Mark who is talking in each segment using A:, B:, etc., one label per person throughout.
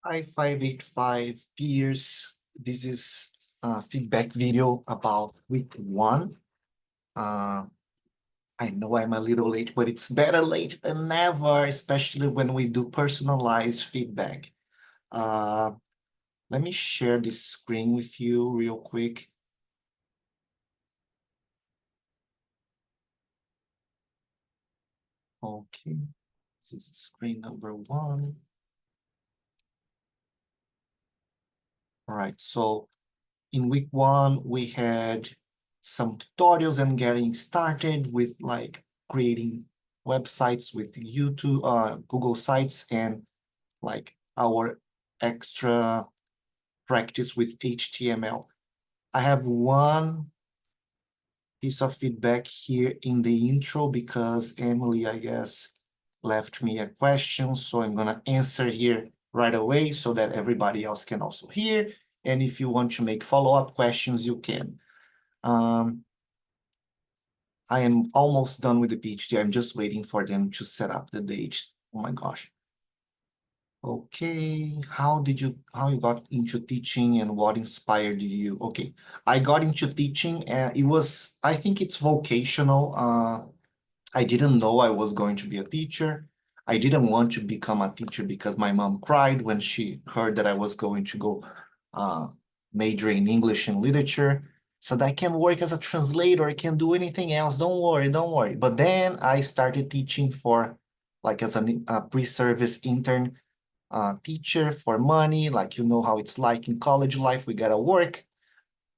A: I585 peers. This is a feedback video about week one. Uh, I know I'm a little late, but it's better late than never, especially when we do personalized feedback. Uh, Let me share this screen with you real quick. Okay, this is screen number one. All right, so in week one, we had some tutorials and getting started with like creating websites with YouTube, Google Sites, and like our extra practice with HTML. I have one piece of feedback here in the intro because Emily, I guess, left me a question. So I'm going to answer here right away so that everybody else can also hear. And if you want to make follow-up questions, you can. I am almost done with the PhD. I'm just waiting for them to set up the date. Oh my gosh. Okay, how you got into teaching and what inspired you? Okay, I got into teaching and I think it's vocational. I didn't know I was going to be a teacher. I didn't want to become a teacher because my mom cried when she heard that I was going to go uh, major in English and literature. So that I can work as a translator, I can do anything else. Don't worry, don't worry. But then I started teaching for like as a pre-service intern teacher for money. Like you know how it's like in college life, we gotta work.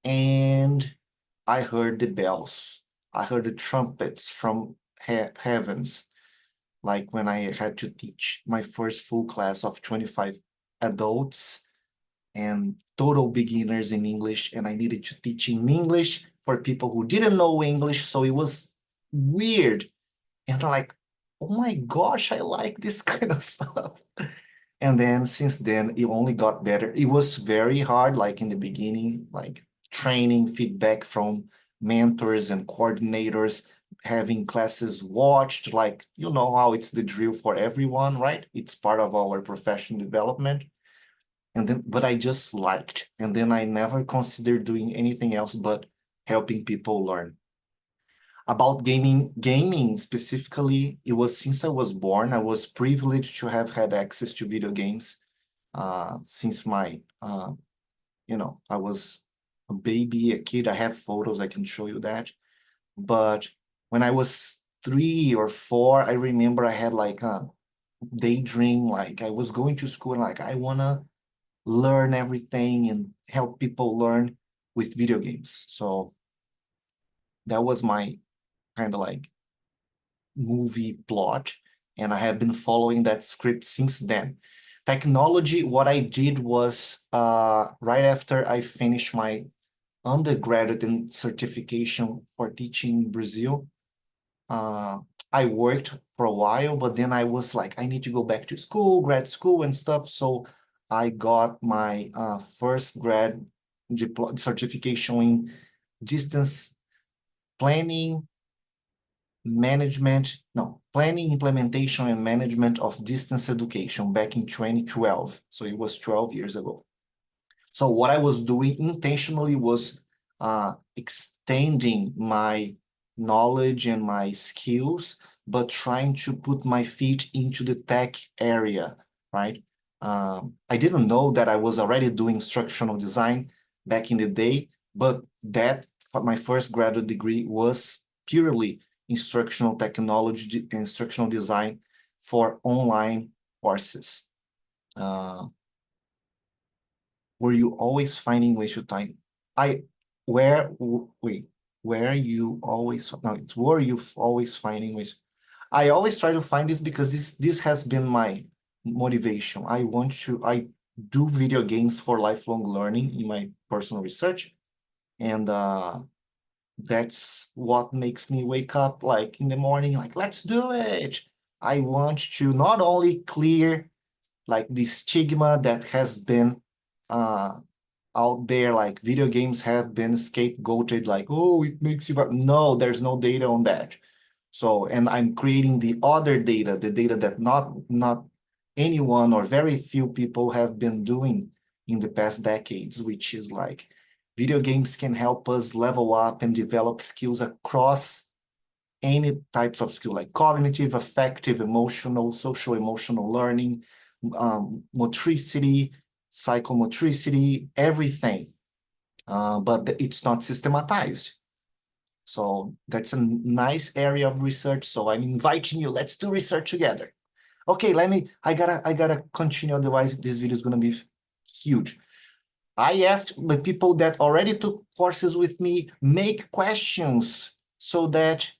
A: And I heard the bells. I heard the trumpets from heavens, like when I had to teach my first full class of 25 adults and total beginners in English, and I needed to teach in English for people who didn't know English, so it was weird. And I'm like, oh my gosh, I like this kind of stuff. And then since then, it only got better. It was very hard, like in the beginning, like training feedback from mentors and coordinators, having classes watched, like, you know how it's the drill for everyone, right? It's part of our professional development. And then, but I just liked, and then I never considered doing anything else but helping people learn. About gaming specifically, it was since I was born, I was privileged to have had access to video games since I was a baby, a kid. I have photos, I can show you that. But when I was 3 or 4, I remember I had like a daydream, like I was going to school and like I wanna learn everything and help people learn with video games. So that was my kind of like movie plot, and I have been following that script since then. Technology, what I did was right after I finished my undergraduate and certification for teaching in Brazil, uh, I worked for a while, but then I was like, I need to go back to school, grad school and stuff. So I got my first grad certification in distance planning, planning, implementation, and management of distance education back in 2012. So it was 12 years ago. So what I was doing intentionally was extending my knowledge and my skills, but trying to put my feet into the tech area, right? I didn't know that I was already doing instructional design back in the day, but that my first graduate degree was purely instructional technology, instructional design for online courses. Uh, were you always finding ways to time? I where wait, where you always no, it's were you always finding ways? I always try to find this because this has been my motivation. I do video games for lifelong learning in my personal research, and that's what makes me wake up like in the morning, like let's do it. I want to not only clear like the stigma that has been uh out there, like video games have been scapegoated, like, oh, it makes you no, there's no data on that. So, and I'm creating the other data, the data that not anyone or very few people have been doing in the past decades, which is like video games can help us level up and develop skills across any types of skill, like cognitive, affective, emotional, social emotional learning, motricity, psychomotricity, everything. But it's not systematized. So that's a nice area of research. So I'm inviting you, let's do research together. Okay, I gotta continue, otherwise this video is gonna be huge. I asked the people that already took courses with me, make questions so that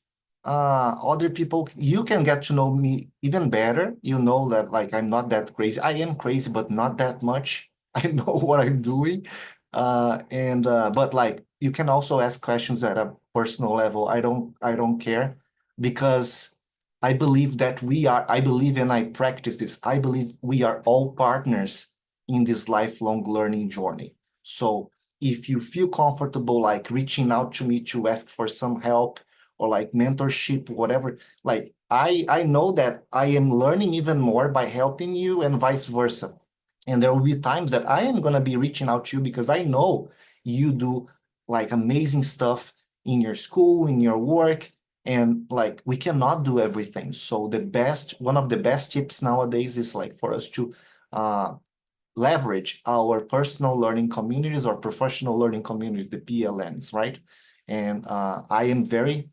A: other people, you can get to know me even better. You know that like I'm not that crazy. I am crazy, but not that much. I know what I'm doing. But like you can also ask questions at a personal level. I don't care because I believe and I practice this. I believe we are all partners in this lifelong learning journey. So if you feel comfortable like reaching out to me to ask for some help or like mentorship, whatever, like I know that I am learning even more by helping you and vice versa. And there will be times that I am gonna be reaching out to you because I know you do like amazing stuff in your school, in your work, and like we cannot do everything. So one of the best tips nowadays is like for us to leverage our personal learning communities or professional learning communities, the PLNs, right? And I am very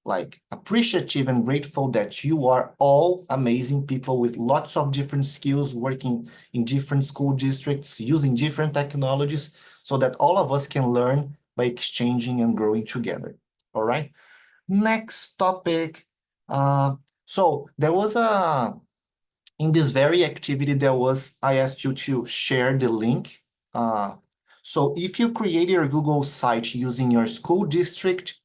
A: like appreciative and grateful that you are all amazing people with lots of different skills, working in different school districts, using different technologies, so that all of us can learn by exchanging and growing together. All right. Next topic. So there was in this very activity I asked you to share the link. So if you create your Google site using your school district,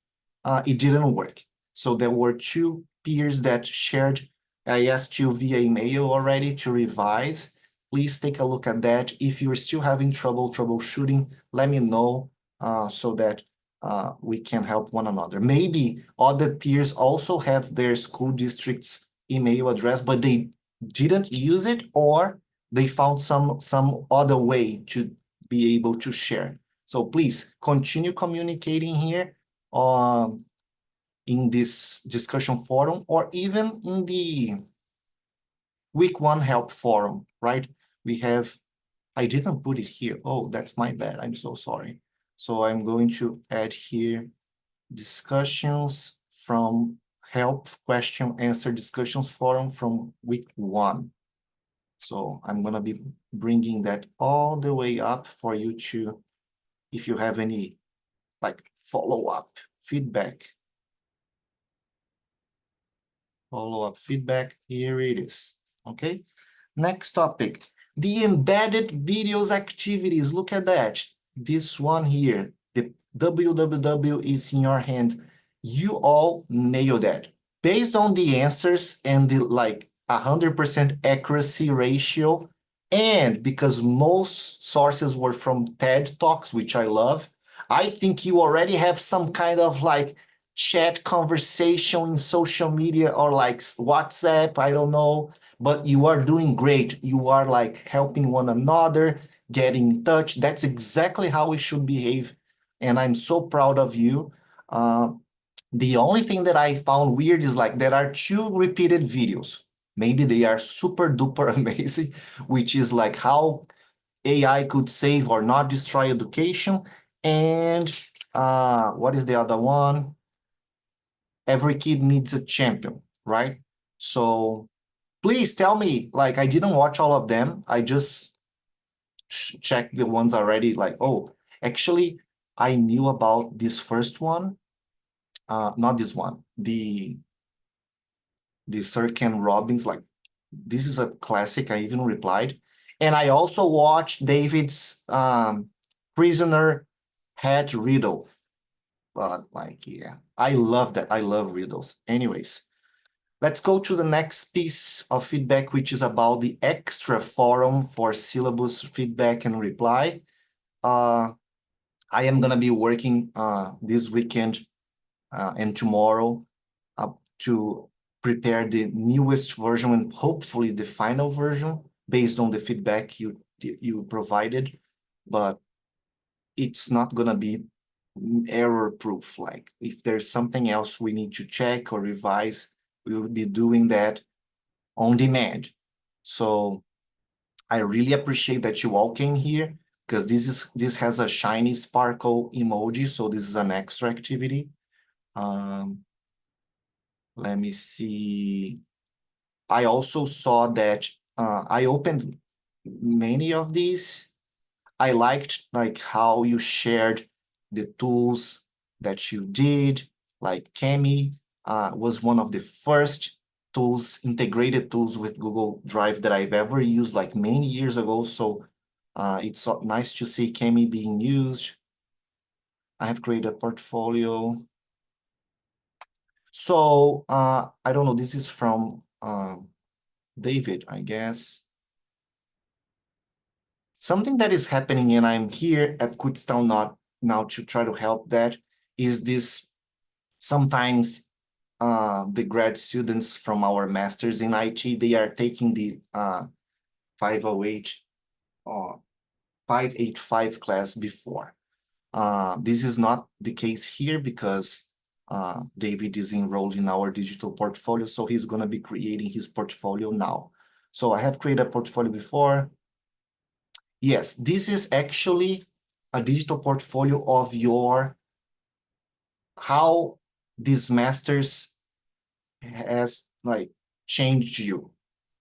A: it didn't work. So there were two peers that shared. I asked you via email already to revise. Please take a look at that. If you're still having troubleshooting, let me know so that we can help one another. Maybe other peers also have their school district's email address, but they didn't use it, or they found some other way to be able to share. So please continue communicating here in this discussion forum, or even in the week one help forum, right? I didn't put it here. Oh, that's my bad. I'm so sorry. So I'm going to add here discussions from help question answer discussions forum from week one. So I'm going to be bringing that all the way up for you to, if you have any like follow-up feedback, here it is. Okay. Next topic, the embedded videos activities. Look at that. This one here, the www is in your hand. You all nailed that. Based on the answers and the like 100% accuracy ratio, and because most sources were from TED Talks, which I love, I think you already have some kind of like chat conversation in social media or like WhatsApp, I don't know, but you are doing great. You are like helping one another, getting in touch. That's exactly how we should behave. And I'm so proud of you. The only thing that I found weird is like there are two repeated videos. Maybe they are super duper amazing, which is like how AI could save or not destroy education. And what is the other one? Every kid needs a champion, right? So please tell me, like I didn't watch all of them. I just checked the ones already, like, oh, actually, I knew about this first one. Not this one, the Sir Ken Robbins, like this is a classic. I even replied. And I also watched David's Prisoner Hat Riddle. But like, yeah, I love that. I love riddles. Anyways, let's go to the next piece of feedback, which is about the extra forum for syllabus feedback and reply. I am going to be working this weekend and tomorrow to prepare the newest version and hopefully the final version based on the feedback you provided, but it's not gonna be error proof. Like if there's something else we need to check or revise, we will be doing that on demand. So I really appreciate that you all came here because this has a shiny sparkle emoji, so this is an extra activity. Let me see. I also saw that I opened many of these. I liked like how you shared the tools that you did, like Kemi was one of the first tools, integrated tools with Google Drive that I've ever used like many years ago. So it's so nice to see Kemi being used. I have created a portfolio. So I don't know, this is from David, I guess. Something that is happening, and I'm here at Kutztown not now to try to help that, is this sometimes the grad students from our masters in IT, they are taking the 508 or 585 class before. This is not the case here because David is enrolled in our digital portfolio, so he's going to be creating his portfolio now. So I have created a portfolio before. Yes, this is actually a digital portfolio of your how this masters has like changed you.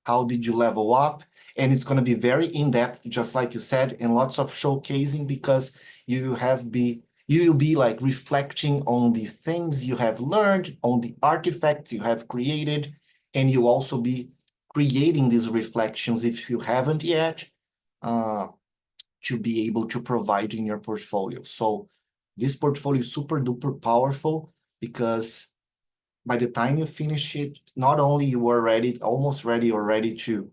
A: How did you level up? And it's going to be very in-depth, just like you said, and lots of showcasing because you will be like reflecting on the things you have learned, on the artifacts you have created, and you also be creating these reflections if you haven't yet. To be able to provide in your portfolio. So this portfolio is super duper powerful because by the time you finish it, not only you are ready, almost ready or ready to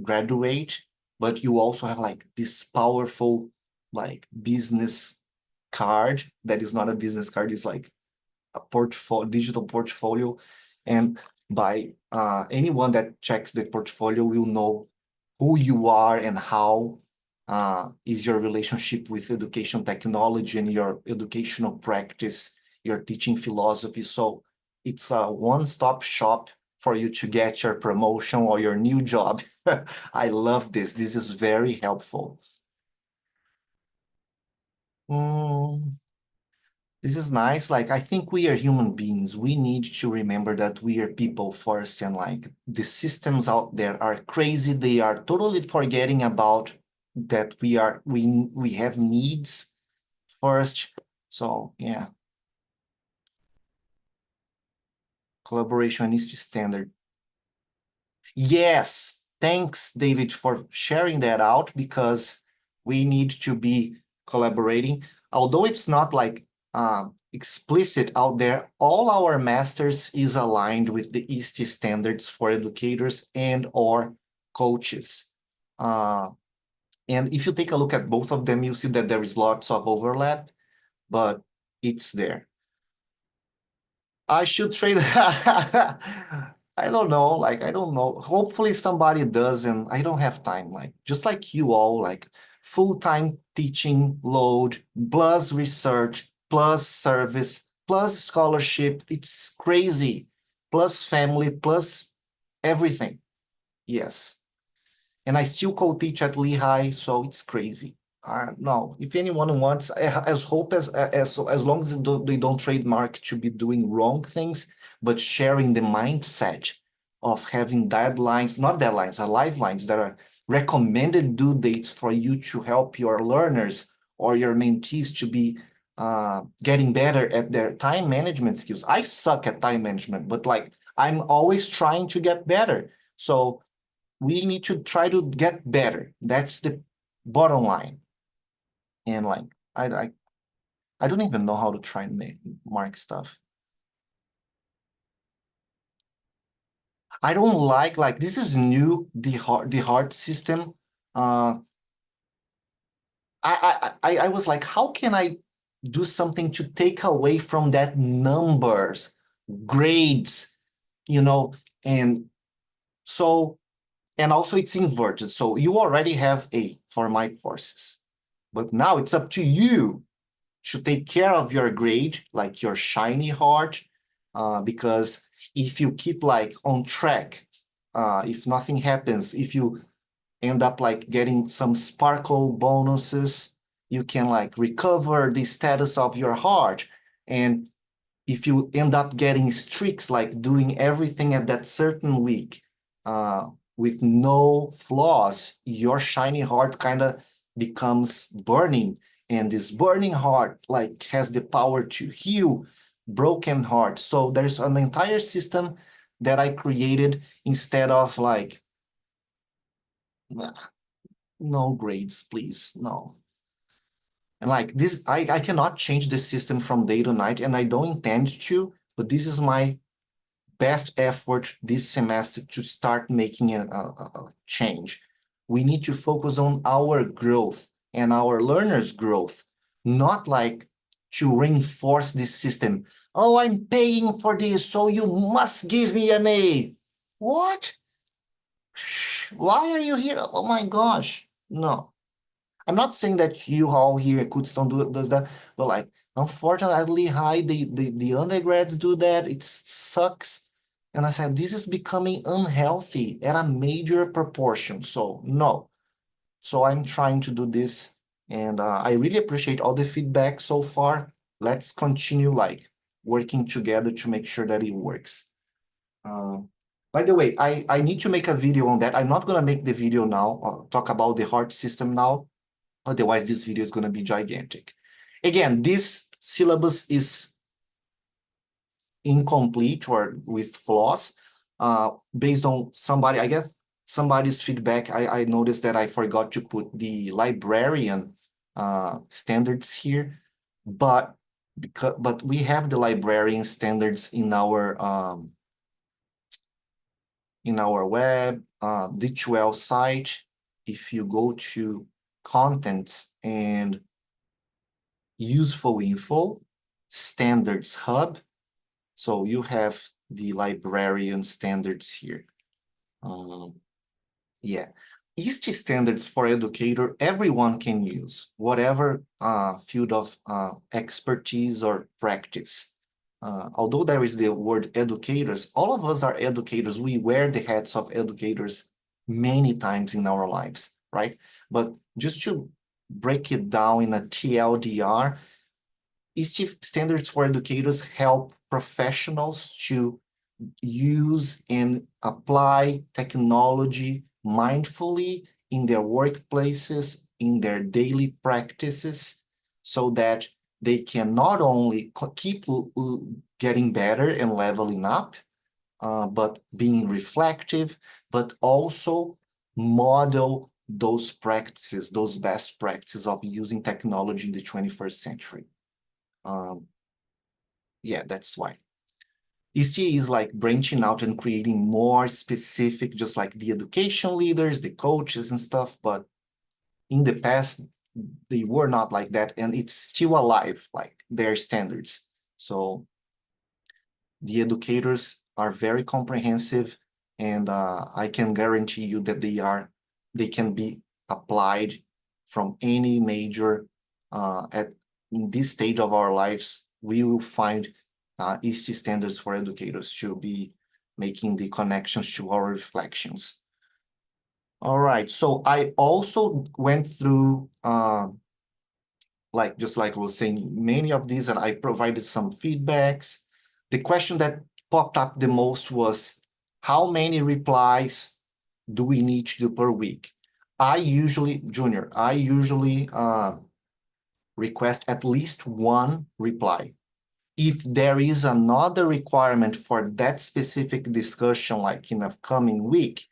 A: graduate, but you also have like this powerful like business card that is not a business card, it's like a portfolio, digital portfolio. And by anyone that checks the portfolio will know who you are and how is your relationship with education technology and your educational practice, your teaching philosophy. So it's a one-stop shop for you to get your promotion or your new job. I love this. This is very helpful. Mm, this is nice. Like, I think we are human beings. We need to remember that we are people first, and like the systems out there are crazy. They are totally forgetting about that we have needs first. So yeah, collaboration is the standard. Yes, thanks, David, for sharing that out because we need to be collaborating. Although it's not like explicit out there, all our masters is aligned with the ISTE standards for educators and or coaches. And if you take a look at both of them, you see that there is lots of overlap, but it's there. I should trade. I don't know. Like, I don't know. Hopefully somebody does, and I don't have time. Like, just like you all, like full-time teaching load, plus research, plus service, plus scholarship. It's crazy. Plus family, plus everything. Yes. And I still co-teach at Lehigh, so it's crazy. No, if anyone wants, as hope as long as they don't trademark to be doing wrong things, but sharing the mindset of having deadlines, not deadlines, are lifelines that are recommended due dates for you to help your learners or your mentees to be getting better at their time management skills. I suck at time management, but like I'm always trying to get better. So we need to try to get better. That's the bottom line. And like I don't even know how to try and mark stuff. I don't like this is new, the heart system. Uh I was like, how can I do something to take away from that numbers, grades? you know, and so, and also it's inverted. So you already have A for my courses, but now it's up to you to take care of your grade, like your shiny heart, because if you keep like on track, if nothing happens, if you end up like getting some sparkle bonuses, you can like recover the status of your heart. And if you end up getting streaks, like doing everything at that certain week with no flaws, your shiny heart kind of becomes burning. And this burning heart like has the power to heal broken heart. So there's an entire system that I created instead of like, no grades, please, no. And like this, I cannot change the system from day to night, and I don't intend to, but this is my best effort this semester to start making a change. We need to focus on our growth and our learners' growth, not like to reinforce this system. Oh, I'm paying for this, so you must give me an A. What? Why are you here? Oh my gosh. No. I'm not saying that you all here at Kutztown does that, but like unfortunately, the undergrads do that. It sucks. And I said, this is becoming unhealthy at a major proportion. So no. So I'm trying to do this, and I really appreciate all the feedback so far. Let's continue like working together to make sure that it works. Uh, by the way, I need to make a video on that. I'm not gonna make the video now, talk about the heart system now. Otherwise, this video is going to be gigantic. Again, this syllabus is incomplete or with flaws based on somebody, I guess, somebody's feedback. I noticed that I forgot to put the librarian standards here, but we have the librarian standards in our web D2L site. If you go to contents and useful info, standards hub. So you have the librarian standards here. Yeah. ISTE standards for educator, everyone can use, whatever field of expertise or practice. Although there is the word educators, all of us are educators. We wear the hats of educators many times in our lives, right? But just to break it down in a TLDR, ISTE standards for educators help professionals to use and apply technology mindfully in their workplaces, in their daily practices, so that they can not only keep getting better and leveling up, but being reflective, but also model those practices, those best practices of using technology in the 21st century. Yeah, that's why. ISTE is like branching out and creating more specific, just like the education leaders, the coaches and stuff, but in the past, they were not like that, and it's still alive, like their standards. So the educators are very comprehensive, and I can guarantee you that they can be applied from any major at in this stage of our lives. We will find ISTE standards for educators to be making the connections to our reflections. All right, so I also went through like just like I was saying, many of these, and I provided some feedbacks. The question that popped up the most was, how many replies do we need to do per week? Junior, I usually request at least one reply. If there is another requirement for that specific discussion, like in a coming week,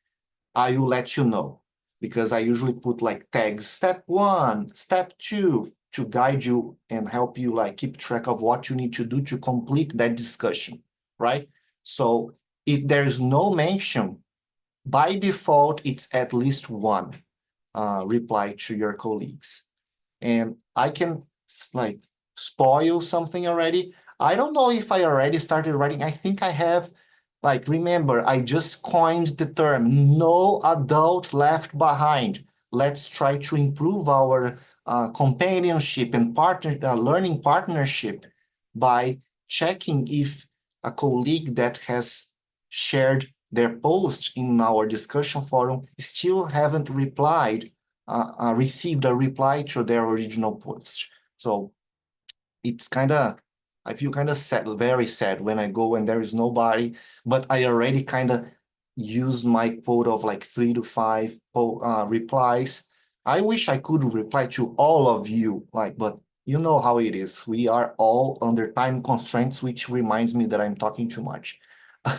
A: I will let you know, because I usually put like tags, step 1, step 2, to guide you and help you like keep track of what you need to do to complete that discussion, right? So if there's no mention, by default, it's at least one reply to your colleagues. And I can like spoil something already. I don't know if I already started writing. I think I have Like, remember, I just coined the term no adult left behind. Let's try to improve our companionship and learning partnership by checking if a colleague that has shared their post in our discussion forum still haven't received a reply to their original post. So it's kind of, I feel kind of sad, very sad when I go and there is nobody, but I already kind of used my quota of like 3 to 5 replies. I wish I could reply to all of you, like, but you know how it is. We are all under time constraints, which reminds me that I'm talking too much.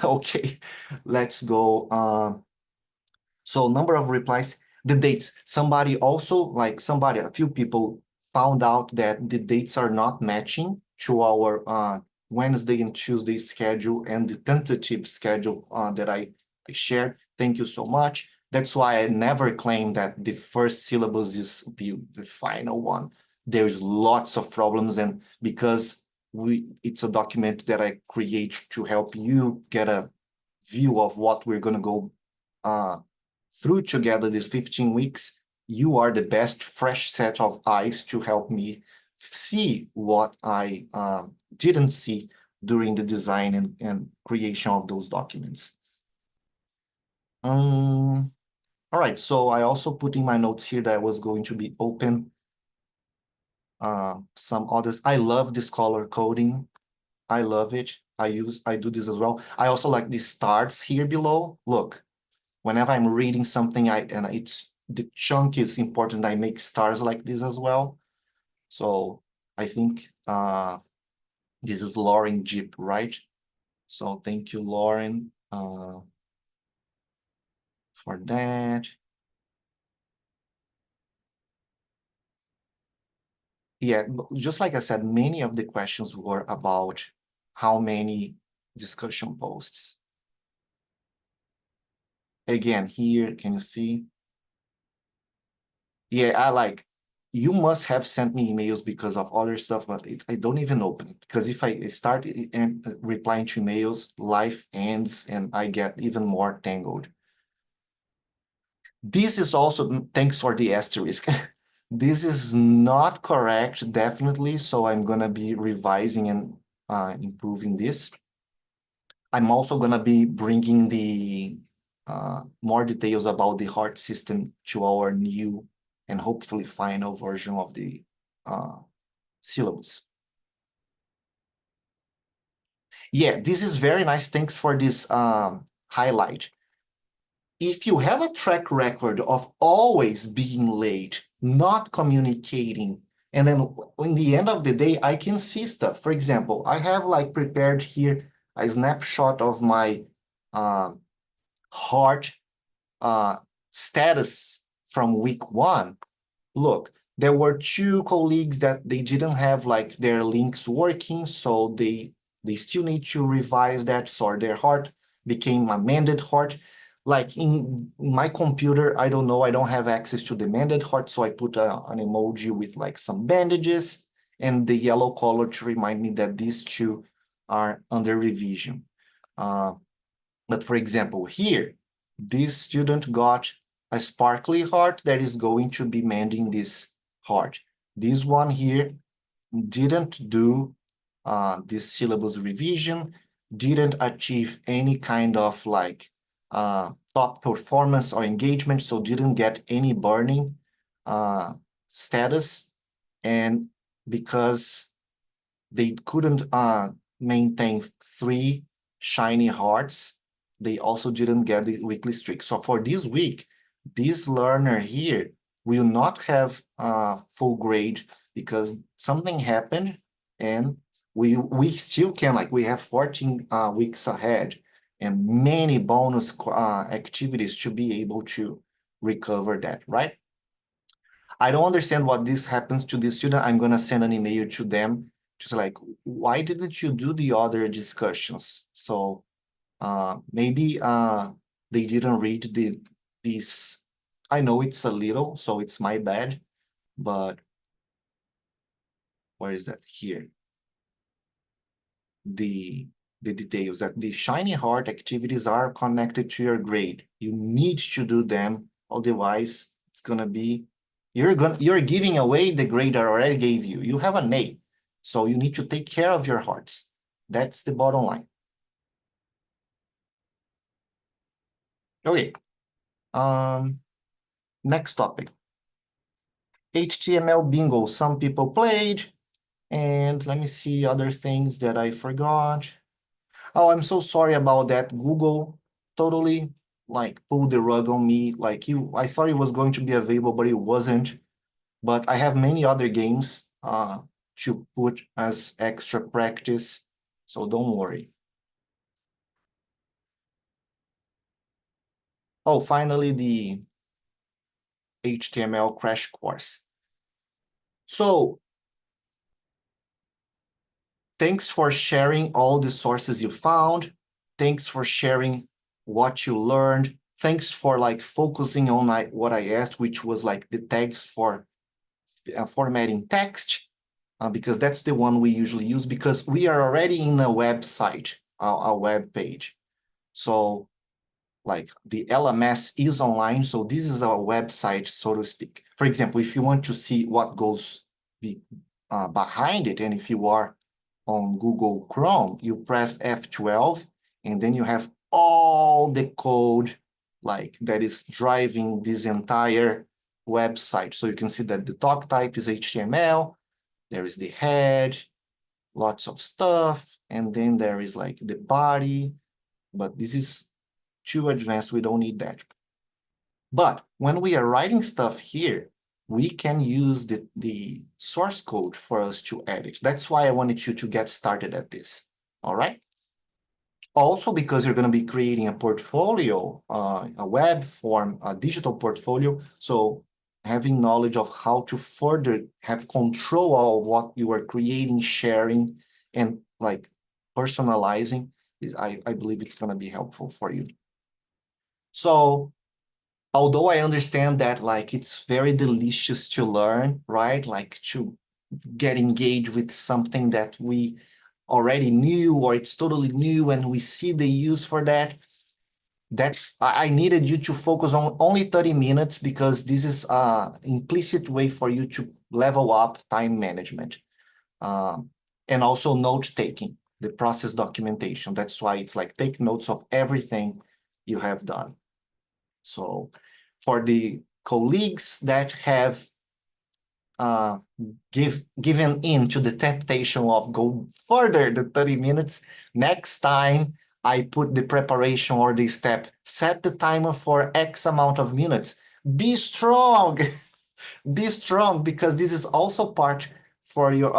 A: Okay, let's go. So number of replies, the dates. Somebody also, like a few people found out that the dates are not matching to our Wednesday and Tuesday schedule and the tentative schedule that I shared. Thank you so much. That's why I never claim that the first syllabus is the final one. There's lots of problems, and because it's a document that I create to help you get a view of what we're gonna go uh, through together these 15 weeks, you are the best fresh set of eyes to help me see what I didn't see during the design and creation of those documents. All right, so I also put in my notes here that I was going to be open some others. I love this color coding. I love it. I do this as well. I also like the stars here below. Look, whenever I'm reading something, and it's the chunk is important, I make stars like this as well. So I think this is Lauren Jeep, right? So thank you, Lauren, for that. Yeah, just like I said, many of the questions were about how many discussion posts. Again, here, can you see? Yeah, you must have sent me emails because of other stuff, but I don't even open it because if I start replying to emails, life ends and I get even more tangled. This is also, thanks for the asterisk. This is not correct, definitely. So I'm gonna be revising and improving this. I'm also gonna be bringing the more details about the heart system to our new and hopefully final version of the syllabus. Yeah, this is very nice. Thanks for this highlight. If you have a track record of always being late, not communicating, and then in the end of the day, I can see stuff. For example, I have like prepared here a snapshot of my heart status from week 1. Look, there were 2 colleagues that they didn't have like their links working, so they still need to revise that, so their heart became a mended heart. Like in my computer, I don't know, I don't have access to the mended heart, so I put an emoji with like some bandages and the yellow color to remind me that these 2 are under revision. But for example, here, this student got a sparkly heart that is going to be mending this heart. This one here didn't do this syllabus revision, didn't achieve any kind of like top performance or engagement, so didn't get any burning status. And because they couldn't maintain 3 shiny hearts, they also didn't get the weekly streak. So for this week, this learner here will not have full grade because something happened, and we still can, like, we have 14 weeks ahead and many bonus activities to be able to recover that, right? I don't understand what this happens to this student. I'm gonna send an email to them, just like, why didn't you do the other discussions? So maybe they didn't read this. I know it's a little, so it's my bad, but where is that here? The the details that the shiny heart activities are connected to your grade. You need to do them, otherwise it's gonna be you're giving away the grade I already gave you. You have an A, so you need to take care of your hearts. That's the bottom line. Okay. Next topic. HTML bingo. Some people played, and let me see other things that I forgot. Oh, I'm so sorry about that. Google totally like pulled the rug on me. Like I thought it was going to be available, but it wasn't. But I have many other games to put as extra practice, so don't worry. Oh, finally the HTML crash course. So thanks for sharing all the sources you found. Thanks for sharing what you learned. Thanks for like focusing on what I asked, which was like the tags for formatting text, because that's the one we usually use because we are already in a website, a web page. So like the LMS is online, so this is our website, so to speak. For example, if you want to see what goes behind it, and if you are on Google Chrome, you press F12, and then you have all the code like that is driving this entire website. So you can see that the talk type is HTML, there is the head, lots of stuff, and then there is like the body, but this is too advanced, we don't need that. But when we are writing stuff here, we can use the source code for us to edit. That's why I wanted you to get started at this, all right? Also, because you're going to be creating a portfolio, a web form, a digital portfolio, so having knowledge of how to further have control of what you are creating, sharing, and like personalizing, I believe it's going to be helpful for you. So although I understand that like it's very delicious to learn, right? Like to get engaged with something that we already knew or it's totally new and we see the use for that. I needed you to focus on only 30 minutes because this is an implicit way for you to level up time management. And also note taking, the process documentation. That's why it's like take notes of everything you have done. So for the colleagues that have given in to the temptation of go further the 30 minutes, next time I put the preparation or the step, set the timer for X amount of minutes. Be strong, be strong, because this is also part for your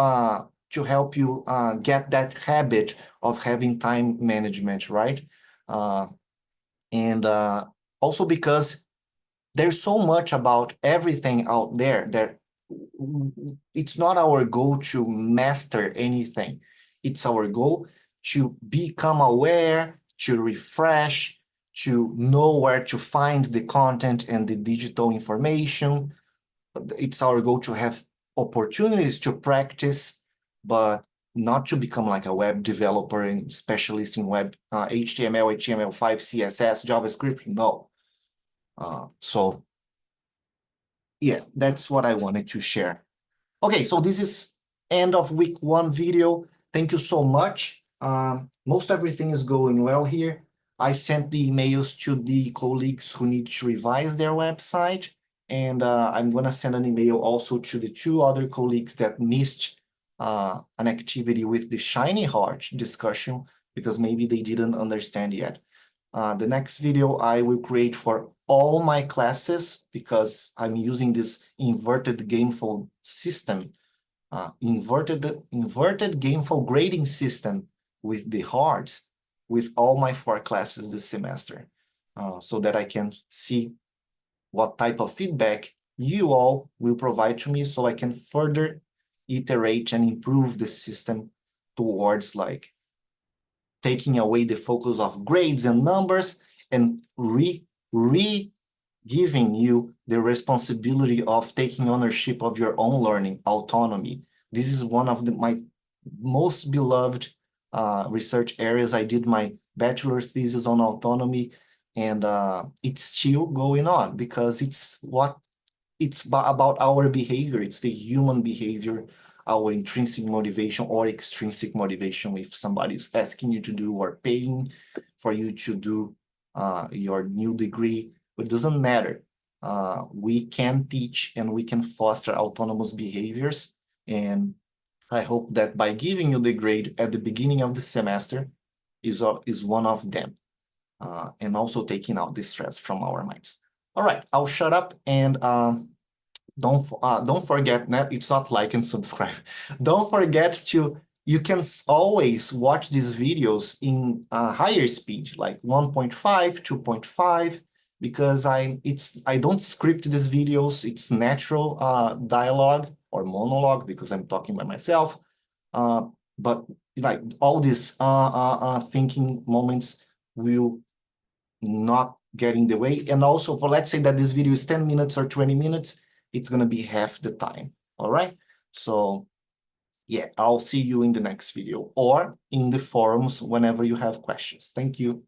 A: to help you get that habit of having time management, right? And also because there's so much about everything out there that it's not our goal to master anything. It's our goal to become aware, to refresh, to know where to find the content and the digital information. It's our goal to have opportunities to practice, but not to become like a web developer and specialist in web HTML, HTML5, CSS, JavaScript. No. So yeah, that's what I wanted to share. Okay, so this is end of week 1 video. Thank you so much. Most everything is going well here. I sent the emails to the colleagues who need to revise their website. And I'm going to send an email also to the 2 other colleagues that missed an activity with the shiny heart discussion because maybe they didn't understand yet. The next video I will create for all my classes because I'm using this inverted gameful system, inverted gameful grading system with the hearts with all my 4 classes this semester, so that I can see what type of feedback you all will provide to me so I can further iterate and improve the system towards like taking away the focus of grades and numbers and giving you the responsibility of taking ownership of your own learning, autonomy. This is one of my most beloved research areas. I did my bachelor thesis on autonomy, and it's still going on because it's about our behavior. It's the human behavior, our intrinsic motivation or extrinsic motivation. If somebody's asking you to do or paying for you to do your new degree, but it doesn't matter. We can teach and we can foster autonomous behaviors. And I hope that by giving you the grade at the beginning of the semester is one of them. And also taking out the stress from our minds. All right, I'll shut up and don't forget that it's not like and subscribe. Don't forget to, you can always watch these videos in higher speed, like 1.5, 2.5, because I don't script these videos. It's natural dialogue or monologue because I'm talking by myself. But like all these thinking moments will not get in the way. And also for, let's say that this video is 10 minutes or 20 minutes, it's going to be half the time. All right. So yeah, I'll see you in the next video or in the forums whenever you have questions. Thank you.